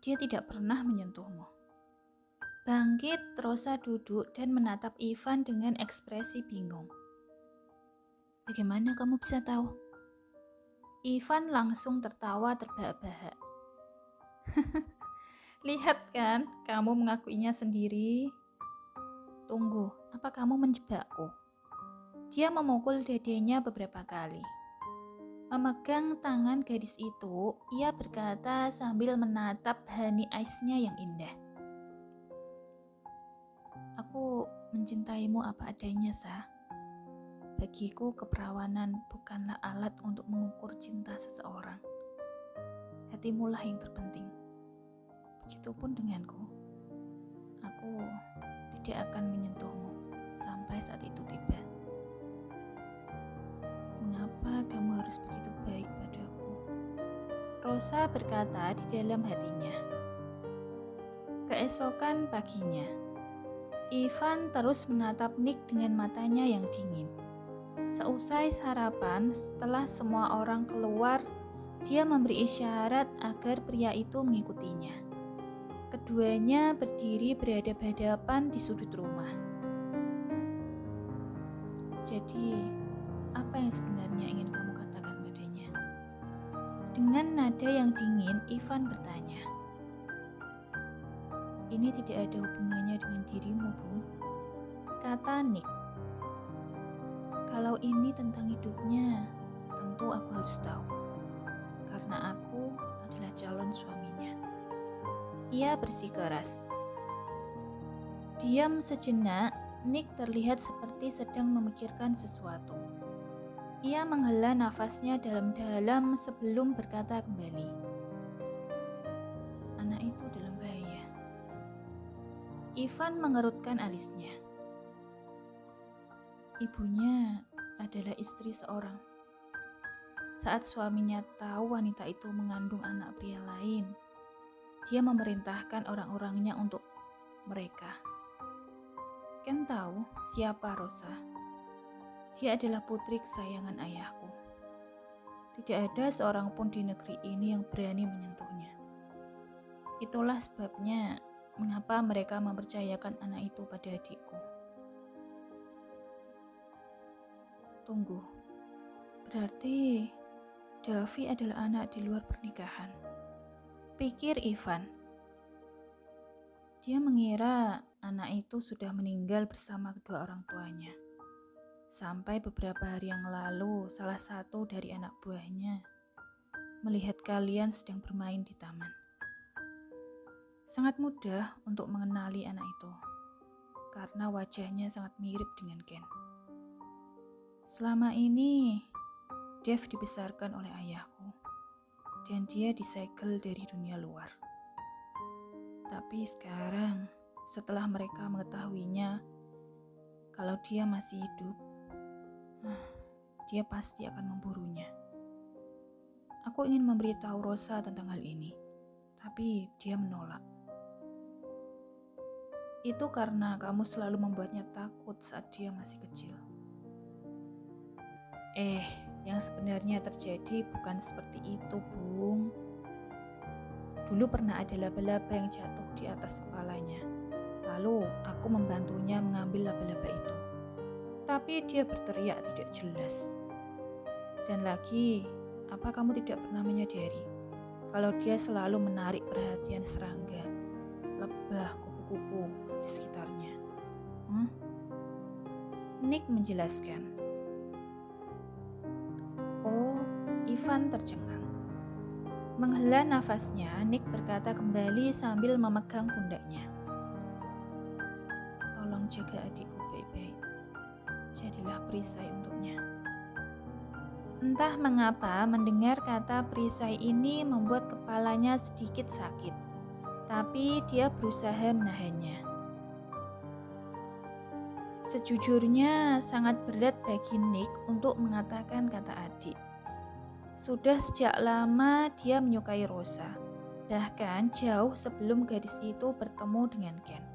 Dia tidak pernah menyentuhmu. Bangkit, Rosa duduk dan menatap Ivan dengan ekspresi bingung. Bagaimana kamu bisa tahu? Ivan langsung tertawa terbahak-bahak. Lihat kan, kamu mengakuinya sendiri. Tunggu, apa kamu menjebakku? Dia memukul dadanya beberapa kali. Memegang tangan gadis itu, ia berkata sambil menatap honey eyes-nya yang indah. Aku mencintaimu apa adanya, Sa. Bagiku keperawanan bukanlah alat untuk mengukur cinta seseorang. Hatimulah yang terpenting. Begitupun denganku. Aku tidak akan menyentuhmu sampai saat itu tiba. Mengapa kamu harus begitu baik padaku? Rosa berkata di dalam hatinya. Keesokan paginya, Ivan terus menatap Nick dengan matanya yang dingin. Seusai sarapan, setelah semua orang keluar, dia memberi isyarat agar pria itu mengikutinya. Keduanya berdiri berhadapan-hadapan di sudut rumah. Jadi, apa yang sebenarnya ingin kamu katakan padanya? Dengan nada yang dingin, Ivan bertanya. Ini tidak ada hubungannya dengan dirimu, Bu, kata Nick. Kalau ini tentang hidupnya, tentu aku harus tahu, karena aku adalah calon suaminya. Ia bersikeras. Diam sejenak, Nick terlihat seperti sedang memikirkan sesuatu. Ia menghela nafasnya dalam-dalam sebelum berkata kembali. Anak itu dalam bahaya. Ivan mengerutkan alisnya. Ibunya adalah istri seorang. Saat suaminya tahu wanita itu mengandung anak pria lain, dia memerintahkan orang-orangnya untuk mereka. Ken tahu siapa Rosa. Dia adalah putri kesayangan ayahku. Tidak ada seorang pun di negeri ini yang berani menyentuhnya. Itulah sebabnya mengapa mereka mempercayakan anak itu pada adikku. Tunggu, berarti Davi adalah anak di luar pernikahan. Pikir Ivan. Dia mengira anak itu sudah meninggal bersama kedua orang tuanya. Sampai beberapa hari yang lalu, salah satu dari anak buahnya melihat kalian sedang bermain di taman. Sangat mudah untuk mengenali anak itu, karena wajahnya sangat mirip dengan Ken. Selama ini, Dev dibesarkan oleh ayahku, dan dia disegel dari dunia luar. Tapi sekarang, setelah mereka mengetahuinya, kalau dia masih hidup, dia pasti akan memburunya. Aku ingin memberitahu Rosa tentang hal ini, tapi dia menolak. Itu karena kamu selalu membuatnya takut saat dia masih kecil. Yang sebenarnya terjadi bukan seperti itu, Bung. Dulu pernah ada laba-laba yang jatuh di atas kepalanya. Lalu aku membantunya mengambil laba-laba itu. Tapi dia berteriak tidak jelas. Dan lagi, apa kamu tidak pernah menyadari kalau dia selalu menarik perhatian serangga, lebah, kupu-kupu di sekitarnya? Nick menjelaskan. Oh, Ivan tercengang. Menghela nafasnya, Nick berkata kembali sambil memegang pundaknya. Tolong jaga adikku baik-baik. Jadilah perisai untuknya. Entah mengapa mendengar kata perisai ini membuat kepalanya sedikit sakit. Tapi dia berusaha menahannya. Sejujurnya sangat berat bagi Nick untuk mengatakan kata adik. Sudah sejak lama dia menyukai Rosa, bahkan jauh sebelum gadis itu bertemu dengan Ken.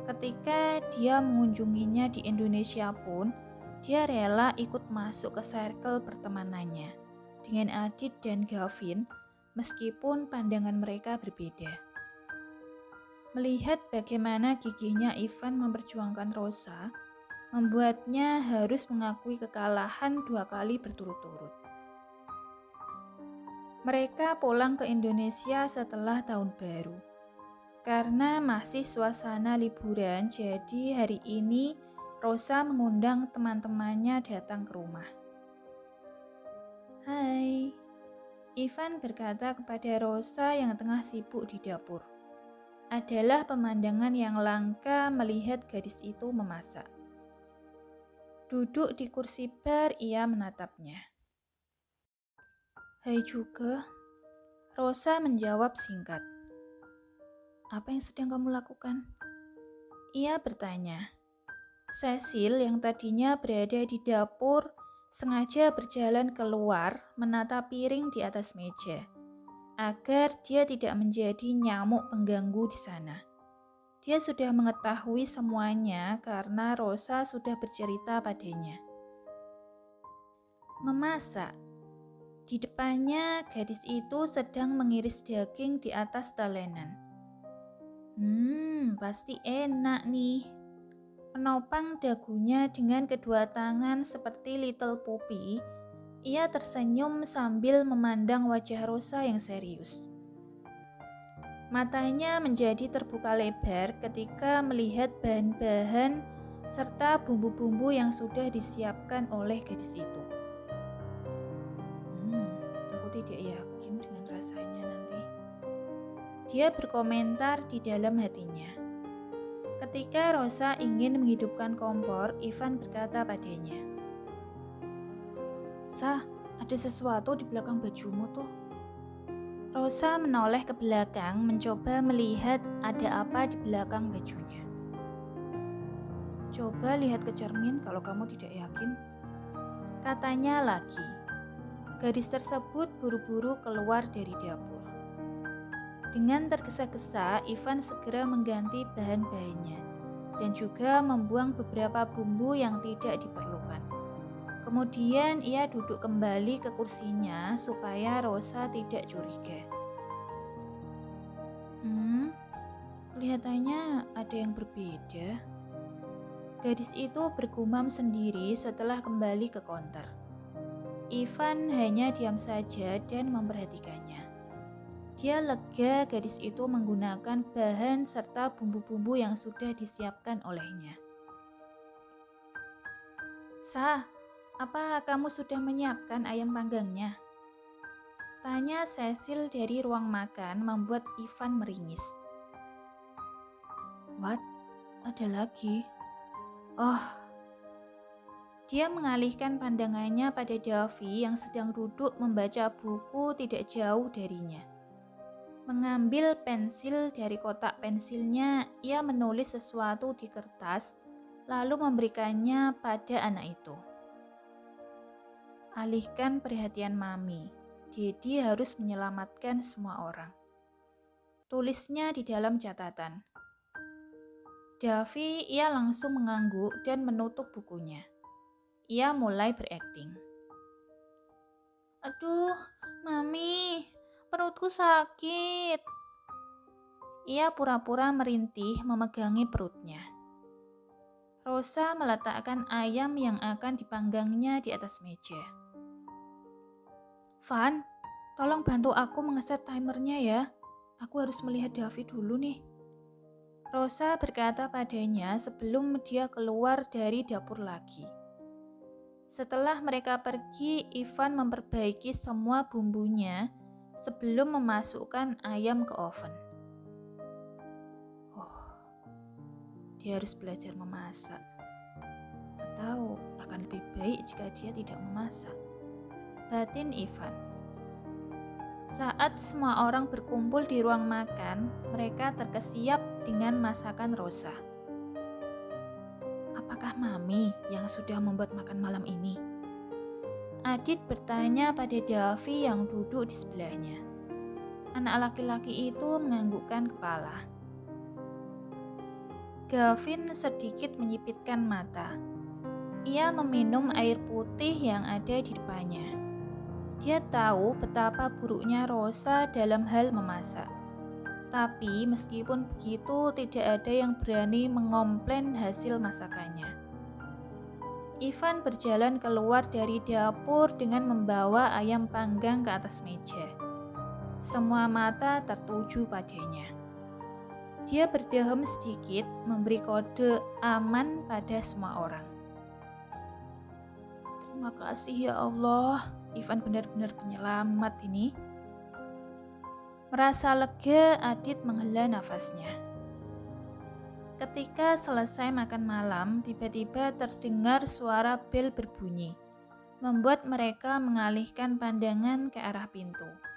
Ketika dia mengunjunginya di Indonesia pun, dia rela ikut masuk ke circle pertemanannya. Dengan Adit dan Gavin, meskipun pandangan mereka berbeda. Melihat bagaimana gigihnya Ivan memperjuangkan Rosa, membuatnya harus mengakui kekalahan 2 kali berturut-turut. Mereka pulang ke Indonesia setelah tahun baru. Karena masih suasana liburan, jadi hari ini Rosa mengundang teman-temannya datang ke rumah. "Hai," Ivan berkata kepada Rosa yang tengah sibuk di dapur. Adalah pemandangan yang langka melihat gadis itu memasak. Duduk di kursi bar, ia menatapnya. "Hai juga," Rosa menjawab singkat. "Apa yang sedang kamu lakukan?" ia bertanya. Cecil yang tadinya berada di dapur sengaja berjalan keluar menata piring di atas meja, agar dia tidak menjadi nyamuk pengganggu di sana. Dia sudah mengetahui semuanya karena Rosa sudah bercerita padanya. Memasak. Di depannya, gadis itu sedang mengiris daging di atas talenan. Pasti enak nih. Menopang dagunya dengan kedua tangan seperti Little Poppy, ia tersenyum sambil memandang wajah Rosa yang serius. Matanya menjadi terbuka lebar ketika melihat bahan-bahan serta bumbu-bumbu yang sudah disiapkan oleh gadis itu. Aku tidak yakin dengan rasanya nanti. Dia berkomentar di dalam hatinya. Ketika Rosa ingin menghidupkan kompor, Ivan berkata padanya, "Sa, ada sesuatu di belakang bajumu tuh." Rosa menoleh ke belakang mencoba melihat ada apa di belakang bajunya. "Coba lihat ke cermin kalau kamu tidak yakin," katanya lagi. Gadis tersebut buru-buru keluar dari dapur. Dengan tergesa-gesa, Ivan segera mengganti bahan-bahannya dan juga membuang beberapa bumbu yang tidak diperlukan. Kemudian ia duduk kembali ke kursinya supaya Rosa tidak curiga. Kelihatannya ada yang berbeda. Gadis itu bergumam sendiri setelah kembali ke konter. Ivan hanya diam saja dan memperhatikannya. Dia lega gadis itu menggunakan bahan serta bumbu-bumbu yang sudah disiapkan olehnya. "Sa, apa kamu sudah menyiapkan ayam panggangnya?" tanya Cecil dari ruang makan membuat Ivan meringis. "What? Ada lagi?" "Oh." Dia mengalihkan pandangannya pada Davi yang sedang duduk membaca buku tidak jauh darinya. Mengambil pensil dari kotak pensilnya, ia menulis sesuatu di kertas, lalu memberikannya pada anak itu. "Alihkan perhatian Mami. Dedi harus menyelamatkan semua orang," tulisnya di dalam catatan. Davi ia langsung mengangguk dan menutup bukunya. Ia mulai berakting. "Aduh, Mami, perutku sakit." Ia pura-pura merintih memegangi perutnya. Rosa meletakkan ayam yang akan dipanggangnya di atas meja. "Van, tolong bantu aku mengeset timernya ya. Aku harus melihat Davi dulu nih," Rosa berkata padanya sebelum dia keluar dari dapur lagi. Setelah mereka pergi, Ivan memperbaiki semua bumbunya sebelum memasukkan ayam ke oven. Dia harus belajar memasak. Atau akan lebih baik jika dia tidak memasak, batin Ivan. Saat semua orang berkumpul di ruang makan, mereka terkesiap dengan masakan Rosa. "Apakah Mami yang sudah membuat makan malam ini?" Adit bertanya pada Davi yang duduk di sebelahnya. Anak laki-laki itu menganggukkan kepala. Gavin sedikit menyipitkan mata. Ia meminum air putih yang ada di depannya. Dia tahu betapa buruknya Rosa dalam hal memasak. Tapi meskipun begitu, tidak ada yang berani mengomplain hasil masakannya. Ivan berjalan keluar dari dapur dengan membawa ayam panggang ke atas meja. Semua mata tertuju padanya. Dia berdehem sedikit, memberi kode aman pada semua orang. Terima kasih ya Allah, Ivan benar-benar penyelamat ini. Merasa lega, Adit menghela nafasnya. Ketika selesai makan malam, tiba-tiba terdengar suara bel berbunyi, membuat mereka mengalihkan pandangan ke arah pintu.